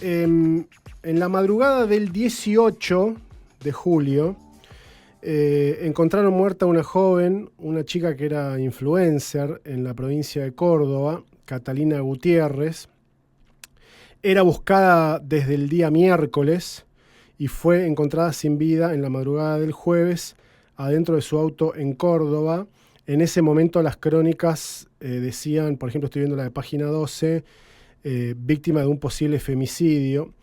En la madrugada del 18 de julio, encontraron muerta una joven, una chica que era influencer en la provincia de Córdoba, Catalina Gutiérrez. Era buscada desde el día miércoles y fue encontrada sin vida en la madrugada del jueves adentro de su auto en Córdoba. En ese momento las crónicas decían, por ejemplo, estoy viendo la de página 12, víctima de un posible femicidio.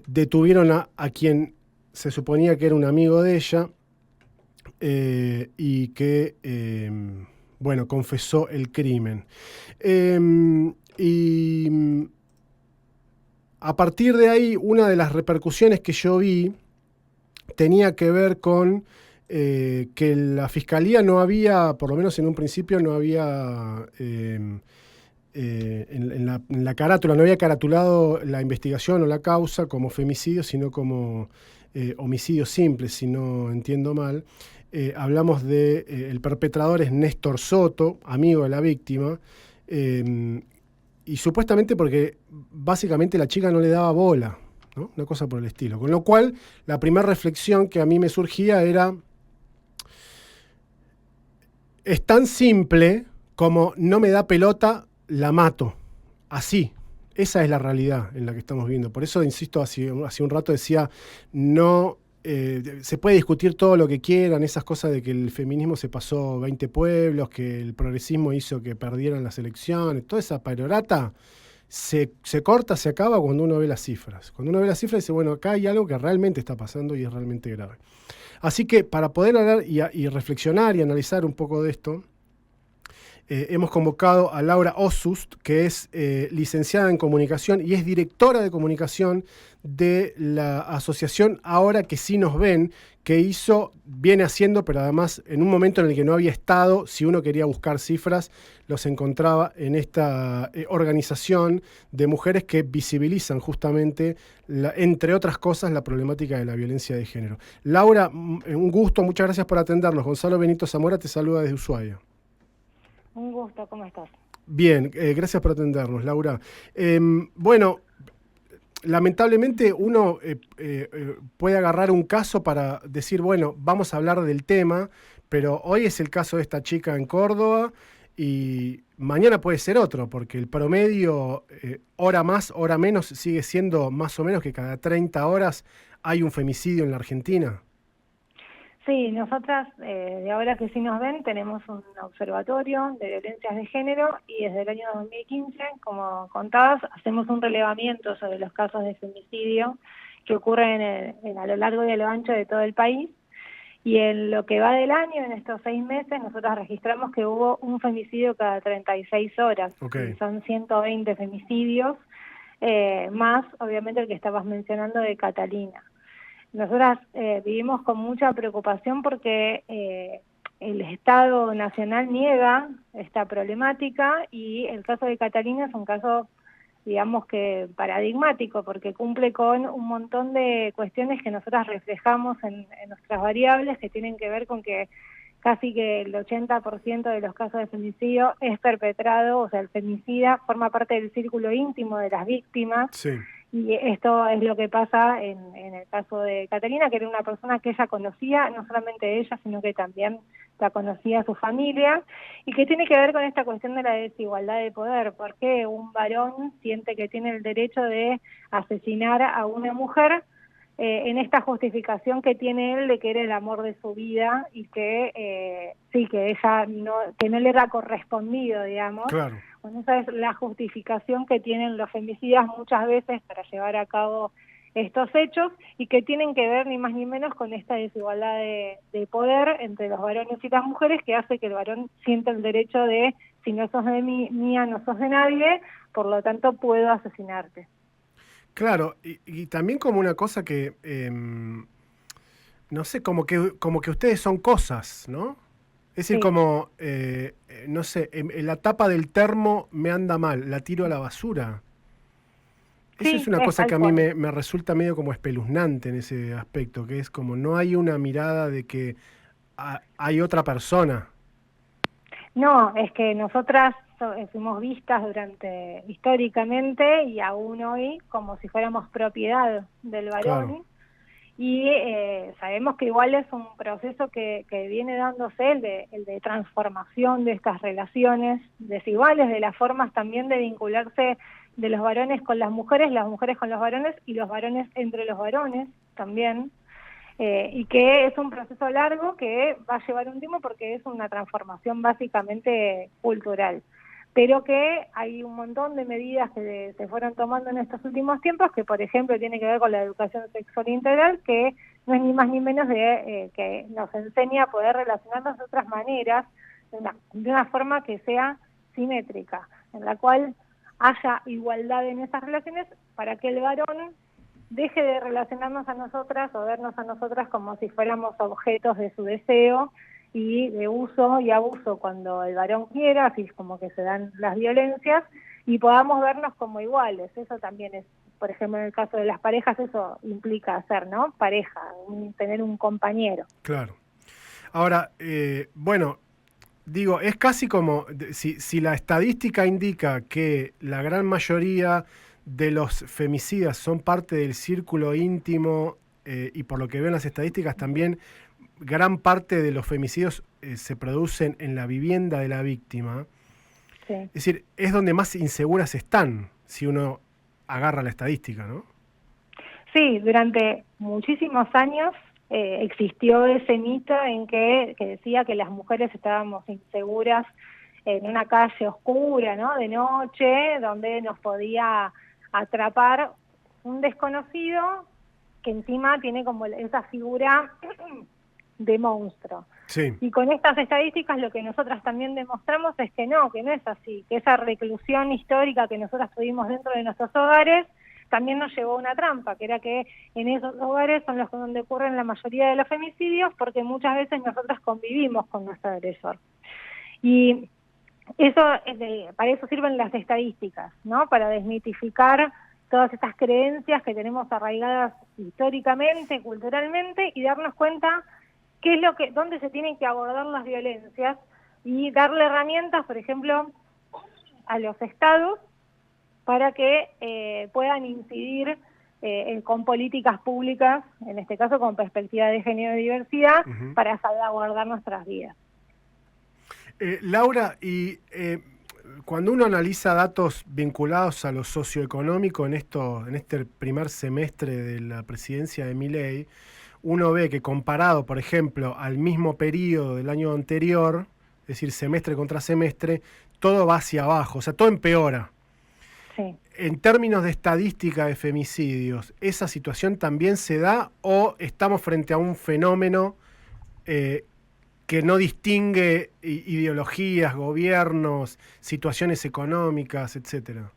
Detuvieron a quien se suponía que era un amigo de ella y que, confesó el crimen. Y a partir de ahí, una de las repercusiones que yo vi tenía que ver con que la fiscalía no había, por lo menos en un principio, no había, en la carátula, no había caratulado la investigación o la causa como femicidio, sino como homicidio simple, si no entiendo mal. Hablamos de el perpetrador es Néstor Soto, amigo de la víctima, y supuestamente porque básicamente la chica no le daba bola, ¿no? Una cosa por el estilo. Con lo cual, la primera reflexión que a mí me surgía era: es tan simple como no me da pelota, la mato. Así. Esa es la realidad en la que estamos viendo. Por eso, insisto, hace un rato decía, no se puede discutir todo lo que quieran, esas cosas de que el feminismo se pasó 20 pueblos, que el progresismo hizo que perdieran las elecciones, toda esa perorata se corta, se acaba cuando uno ve las cifras. Cuando uno ve las cifras dice, bueno, acá hay algo que realmente está pasando y es realmente grave. Así que para poder hablar y reflexionar y analizar un poco de esto, hemos convocado a Laura Ossust, que es licenciada en comunicación y es directora de comunicación de la asociación Ahora que sí nos ven, que viene haciendo, pero además en un momento en el que no había estado, si uno quería buscar cifras, los encontraba en esta organización de mujeres que visibilizan justamente, entre otras cosas, la problemática de la violencia de género. Laura, un gusto, muchas gracias por atendernos. Gonzalo Benito Zamora te saluda desde Ushuaia. Un gusto, ¿cómo estás? Bien, gracias por atendernos, Laura. Lamentablemente uno puede agarrar un caso para decir, bueno, vamos a hablar del tema, pero hoy es el caso de esta chica en Córdoba y mañana puede ser otro, porque el promedio, hora más, hora menos, sigue siendo más o menos que cada 30 horas hay un femicidio en la Argentina. Sí, nosotras de Ahora que sí nos ven tenemos un observatorio de violencias de género y desde el año 2015, como contabas, hacemos un relevamiento sobre los casos de femicidio que ocurren a lo largo y a lo ancho de todo el país. Y en lo que va del año, en estos 6 meses, nosotros registramos que hubo un femicidio cada 36 horas. Okay. Son 120 femicidios, más obviamente el que estabas mencionando de Catalina. Nosotras vivimos con mucha preocupación porque el Estado Nacional niega esta problemática y el caso de Catalina es un caso, digamos que paradigmático, porque cumple con un montón de cuestiones que nosotras reflejamos en nuestras variables, que tienen que ver con que casi que el 80% de los casos de femicidio es perpetrado, o sea, el femicida forma parte del círculo íntimo de las víctimas. Sí. Y esto es lo que pasa en el caso de Catalina, que era una persona que ella conocía, no solamente ella, sino que también la conocía su familia, y que tiene que ver con esta cuestión de la desigualdad de poder, porque un varón siente que tiene el derecho de asesinar a una mujer en esta justificación que tiene él de que era el amor de su vida y que sí, que ella que no le era correspondido, digamos. Claro. Bueno, esa es la justificación que tienen los femicidas muchas veces para llevar a cabo estos hechos y que tienen que ver ni más ni menos con esta desigualdad de poder entre los varones y las mujeres, que hace que el varón sienta el derecho de, si no sos de mía, no sos de nadie, por lo tanto puedo asesinarte. Claro, y también como una cosa que, no sé, como que ustedes son cosas, ¿no? Es decir, Sí. como, no sé, en la tapa del termo me anda mal, la tiro a la basura. Eso Sí, es una cosa que a mí cual. me resulta medio como espeluznante en ese aspecto, que es como no hay una mirada de que hay otra persona. No, es que nosotras fuimos vistas históricamente y aún hoy como si fuéramos propiedad del varón. Claro. Y sabemos que igual es un proceso que viene dándose el de transformación de estas relaciones desiguales, de las formas también de vincularse de los varones con las mujeres con los varones y los varones entre los varones también, y que es un proceso largo que va a llevar un tiempo porque es una transformación básicamente cultural, pero que hay un montón de medidas que se fueron tomando en estos últimos tiempos, que por ejemplo tiene que ver con la educación sexual integral, que no es ni más ni menos de que nos enseña a poder relacionarnos de otras maneras, de una forma que sea simétrica, en la cual haya igualdad en esas relaciones para que el varón deje de relacionarnos a nosotras o vernos a nosotras como si fuéramos objetos de su deseo y de uso y abuso cuando el varón quiera, así es como que se dan las violencias, y podamos vernos como iguales. Eso también es, por ejemplo, en el caso de las parejas, eso implica ser, ¿no? Pareja, tener un compañero. Claro. Ahora, bueno, digo, es casi como, si la estadística indica que la gran mayoría de los femicidas son parte del círculo íntimo, y por lo que veo en las estadísticas también, gran parte de los femicidios se producen en la vivienda de la víctima. Sí. Es decir, es donde más inseguras están, si uno agarra la estadística, ¿no? Sí, durante muchísimos años existió ese mito en que decía que las mujeres estábamos inseguras en una calle oscura, ¿no? De noche, donde nos podía atrapar un desconocido que encima tiene como esa figura de monstruo. Sí. Y con estas estadísticas lo que nosotras también demostramos es que no es así, que esa reclusión histórica que nosotras tuvimos dentro de nuestros hogares también nos llevó a una trampa, que era que en esos hogares son los donde ocurren la mayoría de los femicidios, porque muchas veces nosotras convivimos con nuestro agresor. Y eso para eso sirven las estadísticas, ¿no? Para desmitificar todas estas creencias que tenemos arraigadas históricamente, culturalmente, y darnos cuenta qué es dónde se tienen que abordar las violencias y darle herramientas, por ejemplo, a los estados para que puedan incidir con políticas públicas, en este caso con perspectiva de género y diversidad, para salvaguardar nuestras vidas. Laura, y cuando uno analiza datos vinculados a lo socioeconómico en este primer semestre de la presidencia de Milei, uno ve que comparado, por ejemplo, al mismo periodo del año anterior, es decir, semestre contra semestre, todo va hacia abajo, o sea, todo empeora. Sí. En términos de estadística de femicidios, ¿esa situación también se da o estamos frente a un fenómeno que no distingue ideologías, gobiernos, situaciones económicas, etcétera?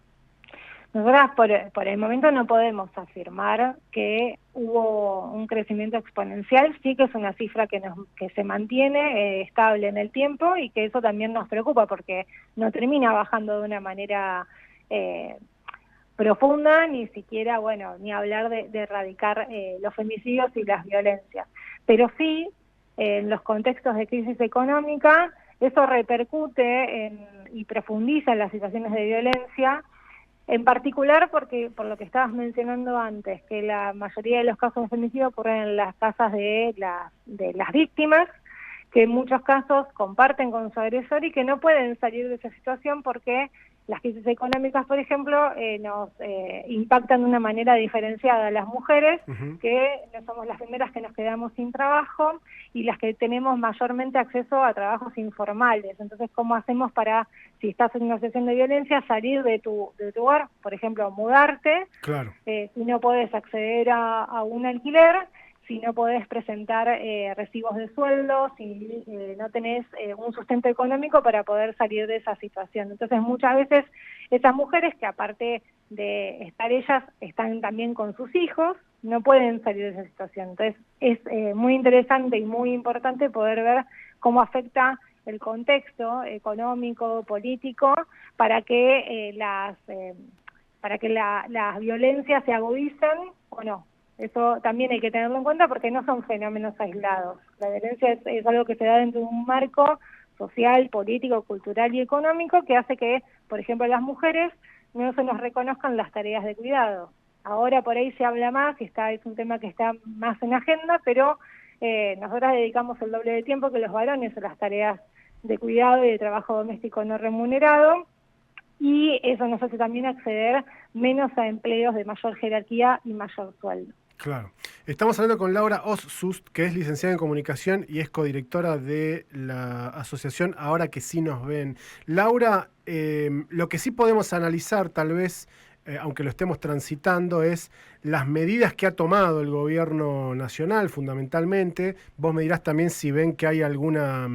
Nosotras por el momento no podemos afirmar que hubo un crecimiento exponencial, sí que es una cifra que se mantiene estable en el tiempo y que eso también nos preocupa porque no termina bajando de una manera profunda, ni siquiera, ni hablar de erradicar los femicidios y las violencias. Pero sí, en los contextos de crisis económica, eso repercute y profundiza en las situaciones de violencia, en particular porque, por lo que estabas mencionando antes, que la mayoría de los casos de femicidio ocurren en las casas de las víctimas, que en muchos casos comparten con su agresor y que no pueden salir de esa situación porque las crisis económicas, por ejemplo, nos impactan de una manera diferenciada a las mujeres, que no somos las primeras que nos quedamos sin trabajo y las que tenemos mayormente acceso a trabajos informales. Entonces, ¿cómo hacemos para, si estás en una situación de violencia, salir de tu hogar? Por ejemplo, mudarte, claro. Si no podés acceder a un alquiler, si no podés presentar recibos de sueldo, si no tenés un sustento económico para poder salir de esa situación. Entonces muchas veces esas mujeres que aparte de estar ellas, están también con sus hijos, no pueden salir de esa situación. Entonces es muy interesante y muy importante poder ver cómo afecta el contexto económico, político, para que las violencias se agudicen o no. Eso también hay que tenerlo en cuenta porque no son fenómenos aislados. La violencia es algo que se da dentro de un marco social, político, cultural y económico que hace que, por ejemplo, las mujeres no se nos reconozcan las tareas de cuidado. Ahora por ahí se habla más, es un tema que está más en agenda, pero nosotras dedicamos el doble de tiempo que los varones a las tareas de cuidado y de trabajo doméstico no remunerado, y eso nos hace también acceder menos a empleos de mayor jerarquía y mayor sueldo. Claro. Estamos hablando con Laura Ossust, que es licenciada en comunicación y es codirectora de la asociación Ahora que sí nos ven. Laura, lo que sí podemos analizar, tal vez, aunque lo estemos transitando, es las medidas que ha tomado el gobierno nacional, fundamentalmente. Vos me dirás también si ven que hay alguna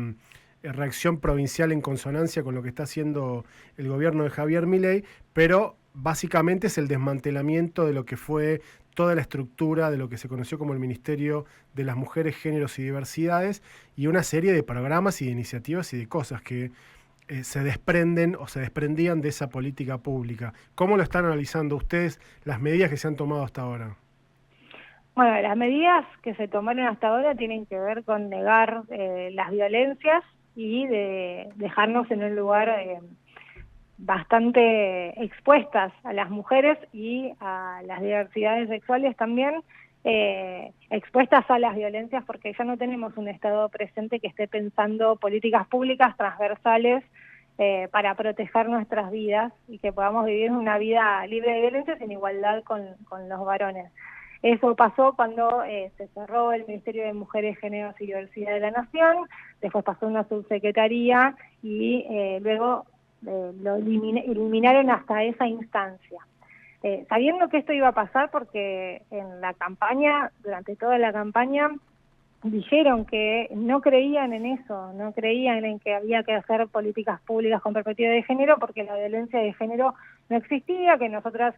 reacción provincial en consonancia con lo que está haciendo el gobierno de Javier Milei, pero básicamente es el desmantelamiento de lo que fue toda la estructura de lo que se conoció como el Ministerio de las Mujeres, Géneros y Diversidades, y una serie de programas y de iniciativas y de cosas que se desprenden o se desprendían de esa política pública. ¿Cómo lo están analizando ustedes las medidas que se han tomado hasta ahora? Bueno, las medidas que se tomaron hasta ahora tienen que ver con negar las violencias y de dejarnos en un lugar bastante expuestas a las mujeres y a las diversidades sexuales también, expuestas a las violencias, porque ya no tenemos un Estado presente que esté pensando políticas públicas transversales para proteger nuestras vidas y que podamos vivir una vida libre de violencias en igualdad con los varones. Eso pasó cuando se cerró el Ministerio de Mujeres, Géneros y Diversidad de la Nación, después pasó una subsecretaría y luego lo eliminaron hasta esa instancia. Sabiendo que esto iba a pasar, porque en la campaña, durante toda la campaña, dijeron que no creían en eso, no creían en que había que hacer políticas públicas con perspectiva de género, porque la violencia de género no existía, que nosotras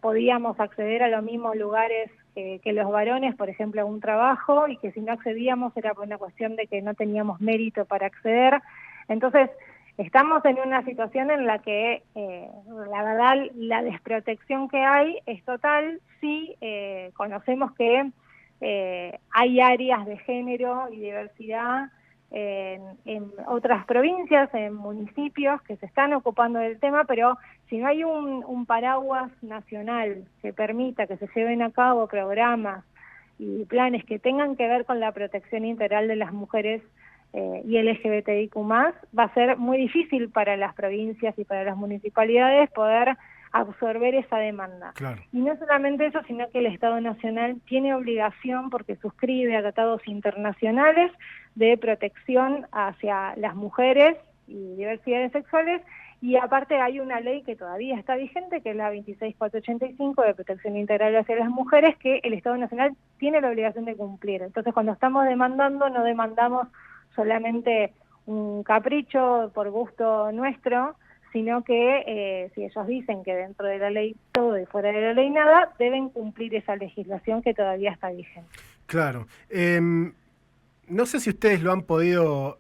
podíamos acceder a los mismos lugares que los varones, por ejemplo, a un trabajo, y que si no accedíamos era por una cuestión de que no teníamos mérito para acceder. Entonces, estamos en una situación en la que, la verdad, la desprotección que hay es total. Sí, conocemos que hay áreas de género y diversidad en otras provincias, en municipios que se están ocupando del tema, pero si no hay un paraguas nacional que permita que se lleven a cabo programas y planes que tengan que ver con la protección integral de las mujeres y LGBTIQ+, va a ser muy difícil para las provincias y para las municipalidades poder absorber esa demanda. Claro. Y no solamente eso, sino que el Estado Nacional tiene obligación, porque suscribe a tratados internacionales de protección hacia las mujeres y diversidades sexuales, y aparte hay una ley que todavía está vigente, que es la 26485 de protección integral hacia las mujeres, que el Estado Nacional tiene la obligación de cumplir. Entonces, cuando estamos demandando, no demandamos solamente un capricho por gusto nuestro, sino que si ellos dicen que dentro de la ley todo y fuera de la ley nada, deben cumplir esa legislación que todavía está vigente. Claro. No sé si ustedes lo han podido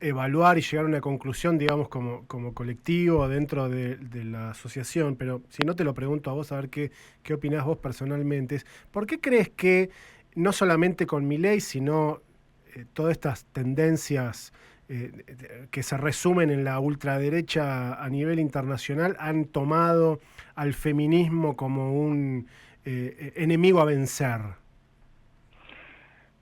evaluar y llegar a una conclusión, digamos, como colectivo dentro de la asociación, pero si no te lo pregunto a vos, a ver qué opinás vos personalmente. ¿Por qué crees que, no solamente con Milei, sino todas estas tendencias que se resumen en la ultraderecha a nivel internacional han tomado al feminismo como un enemigo a vencer?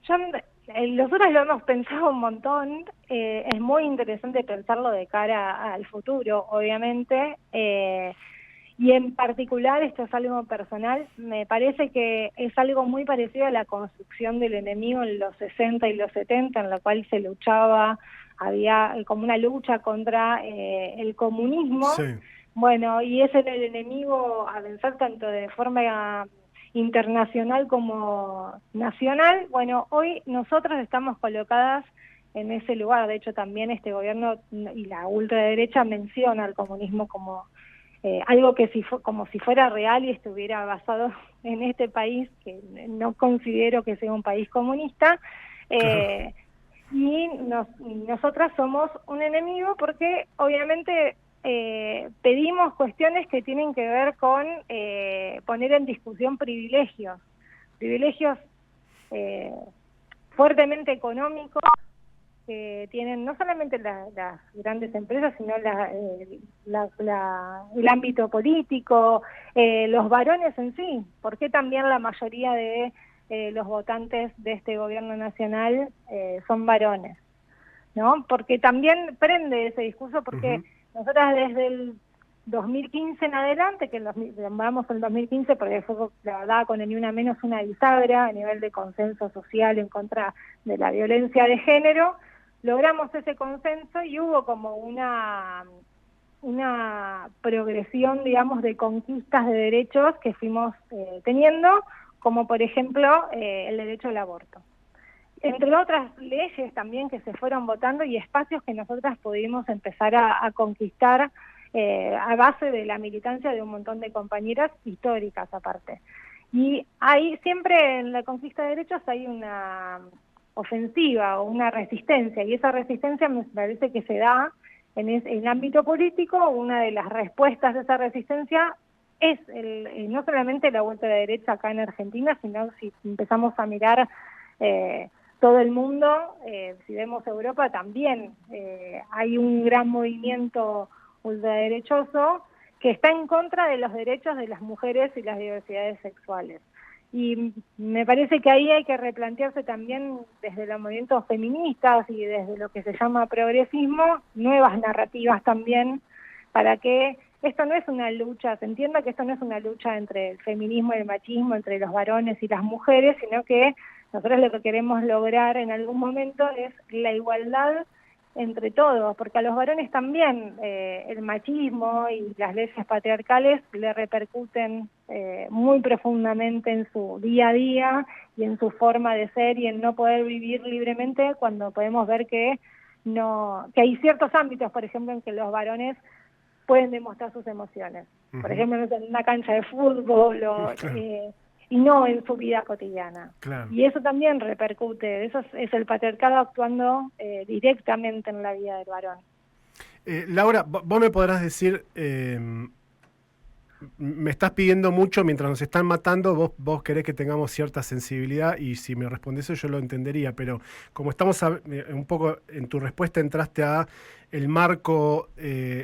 Nosotros lo hemos pensado un montón, es muy interesante pensarlo de cara al futuro, obviamente, y en particular, esto es algo personal, me parece que es algo muy parecido a la construcción del enemigo en los 60 y los 70, en la cual se luchaba, había como una lucha contra el comunismo. Sí. Bueno, y ese era el enemigo a vencer tanto de forma internacional como nacional. Bueno, hoy nosotros estamos colocadas en ese lugar. De hecho, también este gobierno y la ultraderecha menciona al comunismo como algo que como si fuera real y estuviera basado en este país, que no considero que sea un país comunista. Claro. Y nosotras somos un enemigo porque obviamente pedimos cuestiones que tienen que ver con poner en discusión privilegios fuertemente económicos, que tienen no solamente las grandes empresas, sino el ámbito político, los varones en sí. ¿Por qué también la mayoría de los votantes de este gobierno nacional son varones? ¿No? Porque también prende ese discurso, porque nosotras desde el 2015 en adelante, que llamamos el 2015 porque fue, la verdad, con el Ni Una Menos una bisagra a nivel de consenso social en contra de la violencia de género, logramos ese consenso y hubo como una progresión, digamos, de conquistas de derechos que fuimos teniendo, como por ejemplo el derecho al aborto. Entre otras leyes también que se fueron votando y espacios que nosotras pudimos empezar a conquistar a base de la militancia de un montón de compañeras históricas aparte. Y ahí siempre en la conquista de derechos hay una ofensiva o una resistencia, y esa resistencia me parece que se da en el ámbito político. Una de las respuestas de esa resistencia es no solamente la vuelta de derecha acá en Argentina, sino si empezamos a mirar todo el mundo, si vemos Europa también hay un gran movimiento ultraderechoso que está en contra de los derechos de las mujeres y las diversidades sexuales. Y me parece que ahí hay que replantearse también desde los movimientos feministas y desde lo que se llama progresismo, nuevas narrativas también, para que esto no es una lucha, se entienda que esto no es una lucha entre el feminismo y el machismo, entre los varones y las mujeres, sino que nosotros lo que queremos lograr en algún momento es la igualdad entre todos, porque a los varones también el machismo y las leyes patriarcales le repercuten muy profundamente en su día a día y en su forma de ser y en no poder vivir libremente, cuando podemos ver que hay ciertos ámbitos, por ejemplo, en que los varones pueden demostrar sus emociones. Por ejemplo, en una cancha de fútbol y no en su vida cotidiana. Claro. Y eso también repercute, eso es el patriarcado actuando directamente en la vida del varón. Laura, vos me podrás decir, me estás pidiendo mucho mientras nos están matando, vos querés que tengamos cierta sensibilidad, y si me respondés eso yo lo entendería, pero como estamos un poco en tu respuesta entraste a el marco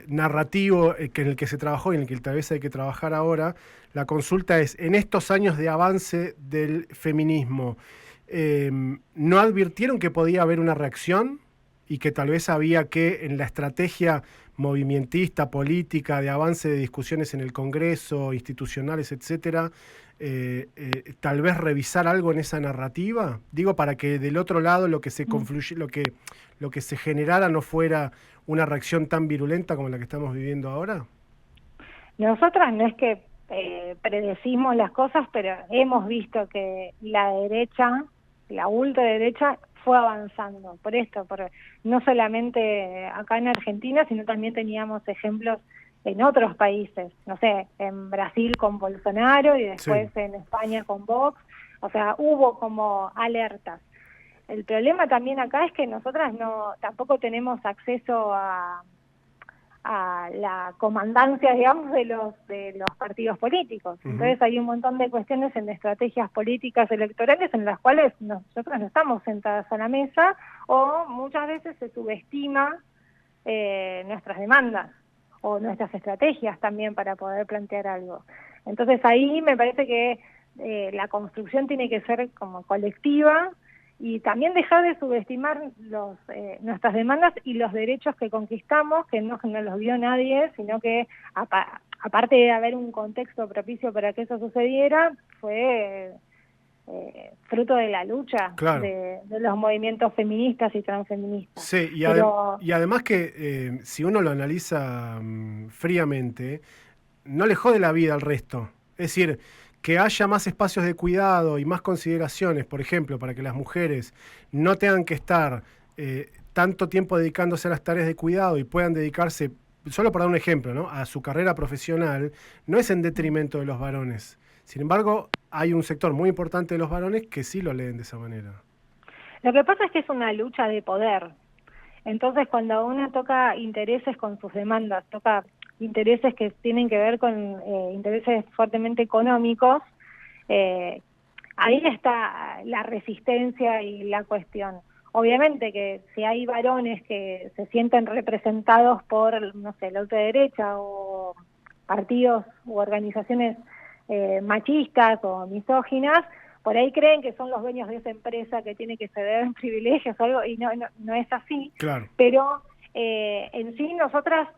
narrativo en el que se trabajó y en el que tal vez hay que trabajar ahora, la consulta es, en estos años de avance del feminismo, ¿no advirtieron que podía haber una reacción y que tal vez había que, en la estrategia movimentista, política, de avance de discusiones en el Congreso, institucionales, etcétera, tal vez revisar algo en esa narrativa? Digo, para que del otro lado lo que se lo que se generara no fuera una reacción tan virulenta como la que estamos viviendo ahora. Nosotras no es que predecimos las cosas, pero hemos visto que la derecha, la ultraderecha, fue avanzando por esto, no solamente acá en Argentina, sino también teníamos ejemplos en otros países, no sé, en Brasil con Bolsonaro y después en España con Vox, o sea, hubo como alertas. El problema también acá es que nosotras tampoco tenemos acceso a la comandancia, digamos, de los partidos políticos. Entonces hay un montón de cuestiones en estrategias políticas electorales en las cuales nosotros no estamos sentadas a la mesa, o muchas veces se subestima nuestras demandas o nuestras estrategias también para poder plantear algo. Entonces ahí me parece que la construcción tiene que ser como colectiva, y también dejar de subestimar nuestras demandas y los derechos que conquistamos, que no los vio nadie, sino que aparte de haber un contexto propicio para que eso sucediera, fue fruto de la lucha de los movimientos feministas y transfeministas. Sí, y además que si uno lo analiza fríamente, no le jode la vida al resto. Es decir, que haya más espacios de cuidado y más consideraciones, por ejemplo, para que las mujeres no tengan que estar tanto tiempo dedicándose a las tareas de cuidado y puedan dedicarse, solo para dar un ejemplo, ¿no?, a su carrera profesional, no es en detrimento de los varones. Sin embargo, hay un sector muy importante de los varones que sí lo leen de esa manera. Lo que pasa es que es una lucha de poder. Entonces, cuando uno toca intereses con sus demandas, toca intereses que tienen que ver con intereses fuertemente económicos, ahí está la resistencia y la cuestión. obviamente que si hay varones que se sienten representados por, no sé, la ultraderecha o partidos u organizaciones machistas o misóginas, por ahí creen que son los dueños de esa empresa que tiene que ceder privilegios o algo, y no es así. Claro. Pero en sí nosotras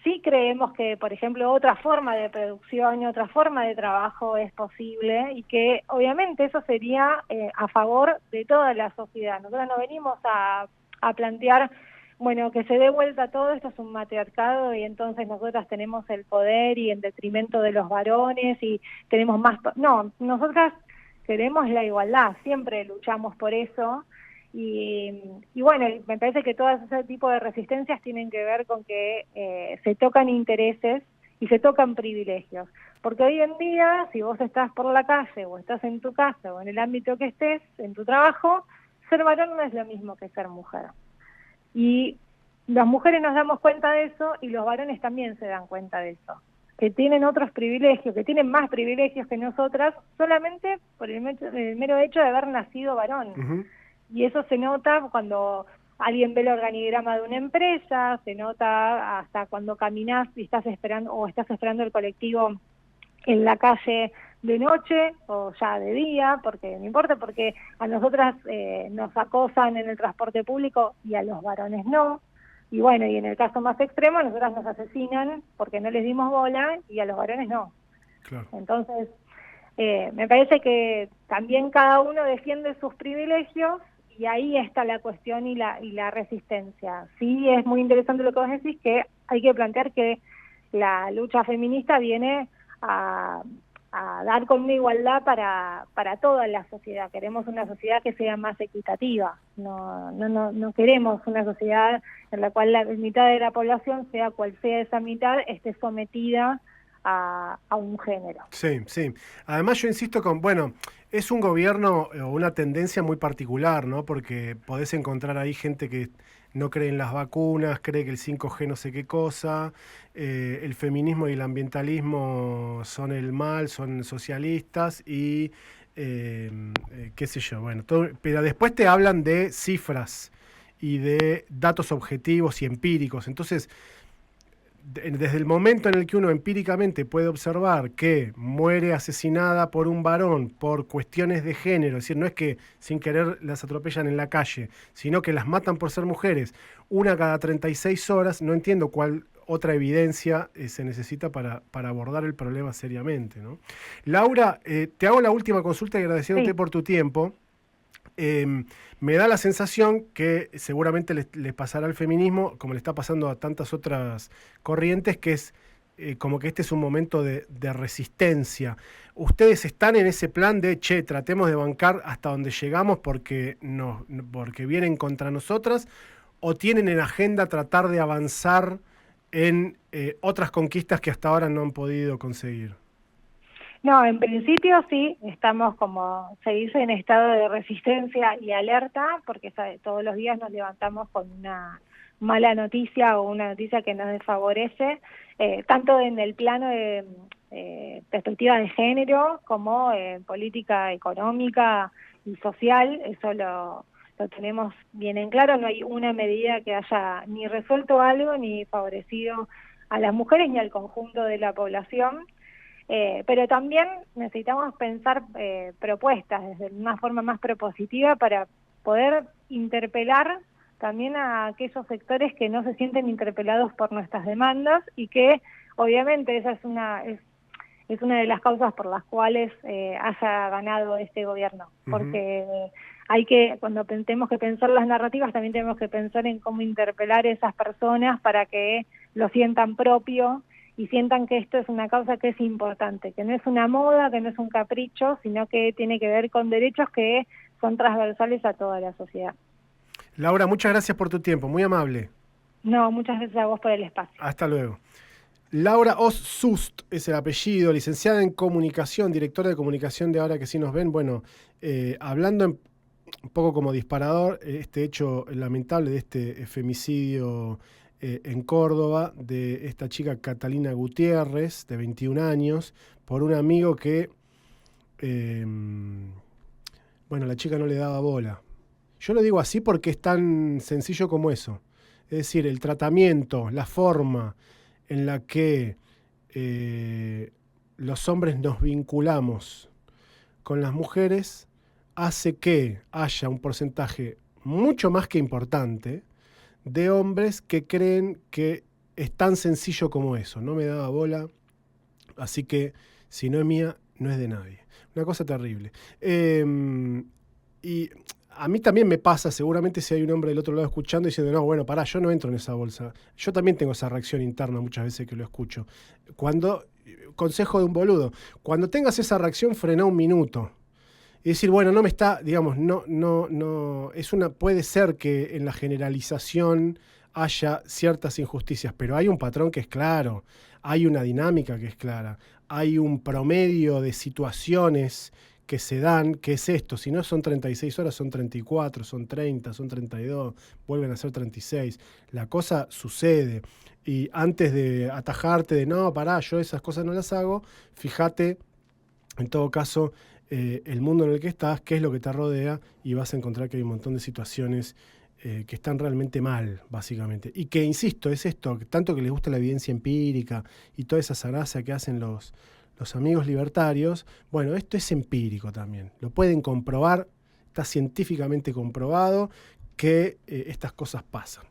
sí creemos que, por ejemplo, otra forma de producción y otra forma de trabajo es posible, y que obviamente eso sería a favor de toda la sociedad. Nosotros no venimos a plantear, bueno, que se dé vuelta todo, esto es un matriarcado y entonces nosotras tenemos el poder y en detrimento de los varones y tenemos más... No, nosotras queremos la igualdad, siempre luchamos por eso. Y bueno, me parece que todo ese tipo de resistencias tienen que ver con que se tocan intereses y se tocan privilegios. Porque hoy en día, si vos estás por la calle o estás en tu casa o en el ámbito que estés, en tu trabajo, ser varón no es lo mismo que ser mujer. Y las mujeres nos damos cuenta de eso y los varones también se dan cuenta de eso, que tienen otros privilegios, que tienen más privilegios que nosotras, solamente por el mero hecho de haber nacido varón. Uh-huh. Y eso se nota cuando alguien ve el organigrama de una empresa, se nota hasta cuando caminás y estás esperando el colectivo en la calle de noche o ya de día, porque no importa, porque a nosotras nos acosan en el transporte público y a los varones no. Y bueno, y en el caso más extremo, a nosotras nos asesinan porque no les dimos bola y a los varones no. Claro. Entonces, me parece que también cada uno defiende sus privilegios y ahí está la cuestión y la resistencia. Sí, es muy interesante lo que vos decís, que hay que plantear que la lucha feminista viene a dar con una igualdad para toda la sociedad. Queremos una sociedad que sea más equitativa. No queremos una sociedad en la cual la mitad de la población, sea cual sea esa mitad, esté sometida a un género. Sí, sí. Además yo insisto es un gobierno o una tendencia muy particular, ¿no? Porque podés encontrar ahí gente que no cree en las vacunas, cree que el 5G no sé qué cosa, el feminismo y el ambientalismo son el mal, son socialistas y qué sé yo, bueno, todo, pero después te hablan de cifras y de datos objetivos y empíricos. Entonces, desde el momento en el que uno empíricamente puede observar que muere asesinada por un varón por cuestiones de género, es decir, no es que sin querer las atropellan en la calle, sino que las matan por ser mujeres, una cada 36 horas, no entiendo cuál otra evidencia se necesita para abordar el problema seriamente, ¿no? Laura, te hago la última consulta y agradeciéndote por tu tiempo. Me da la sensación que seguramente les pasará al feminismo, como le está pasando a tantas otras corrientes, que es como que este es un momento de resistencia. ¿Ustedes están en ese plan de, tratemos de bancar hasta donde llegamos porque vienen contra nosotras? ¿O tienen en agenda tratar de avanzar en otras conquistas que hasta ahora no han podido conseguir? No, en principio sí, estamos, como se dice, en estado de resistencia y alerta, porque todos los días nos levantamos con una mala noticia o una noticia que nos desfavorece, tanto en el plano de perspectiva de género como en política económica y social. Eso lo tenemos bien en claro. No hay una medida que haya ni resuelto algo ni favorecido a las mujeres ni al conjunto de la población. Pero también necesitamos pensar propuestas desde una forma más propositiva para poder interpelar también a aquellos sectores que no se sienten interpelados por nuestras demandas y que obviamente esa es una de las causas por las cuales haya ganado este gobierno, porque cuando tenemos que pensar las narrativas, también tenemos que pensar en cómo interpelar a esas personas para que lo sientan propio y sientan que esto es una causa que es importante, que no es una moda, que no es un capricho, sino que tiene que ver con derechos que son transversales a toda la sociedad. Laura, muchas gracias por tu tiempo, muy amable. No, muchas gracias a vos por el espacio. Hasta luego. Laura Oss-Sust es el apellido, licenciada en comunicación, directora de comunicación de Ahora que sí nos ven. Bueno, hablando un poco como disparador, este hecho lamentable de este femicidio en Córdoba, de esta chica Catalina Gutiérrez, de 21 años, por un amigo que, la chica no le daba bola. Yo lo digo así porque es tan sencillo como eso. Es decir, el tratamiento, la forma en la que los hombres nos vinculamos con las mujeres hace que haya un porcentaje mucho más que importante de hombres que creen que es tan sencillo como eso. No me daba bola, así que si no es mía, no es de nadie. Una cosa terrible. Y a mí también me pasa, seguramente si hay un hombre del otro lado escuchando diciendo, no, bueno, pará, yo no entro en esa bolsa. Yo también tengo esa reacción interna muchas veces que lo escucho. Consejo de un boludo, cuando tengas esa reacción, frena un minuto. Y decir, bueno, no me está, digamos, no, puede ser que en la generalización haya ciertas injusticias, pero hay un patrón que es claro, hay una dinámica que es clara, hay un promedio de situaciones que se dan, que es esto, si no son 36 horas, son 34, son 30, son 32, vuelven a ser 36. La cosa sucede. Y antes de atajarte de, no, pará, yo esas cosas no las hago, fíjate, en todo caso, el mundo en el que estás, qué es lo que te rodea, y vas a encontrar que hay un montón de situaciones que están realmente mal, básicamente. Y que, insisto, es esto, tanto que les gusta la evidencia empírica y toda esa zaraza que hacen los amigos libertarios, bueno, esto es empírico también. Lo pueden comprobar, está científicamente comprobado que estas cosas pasan.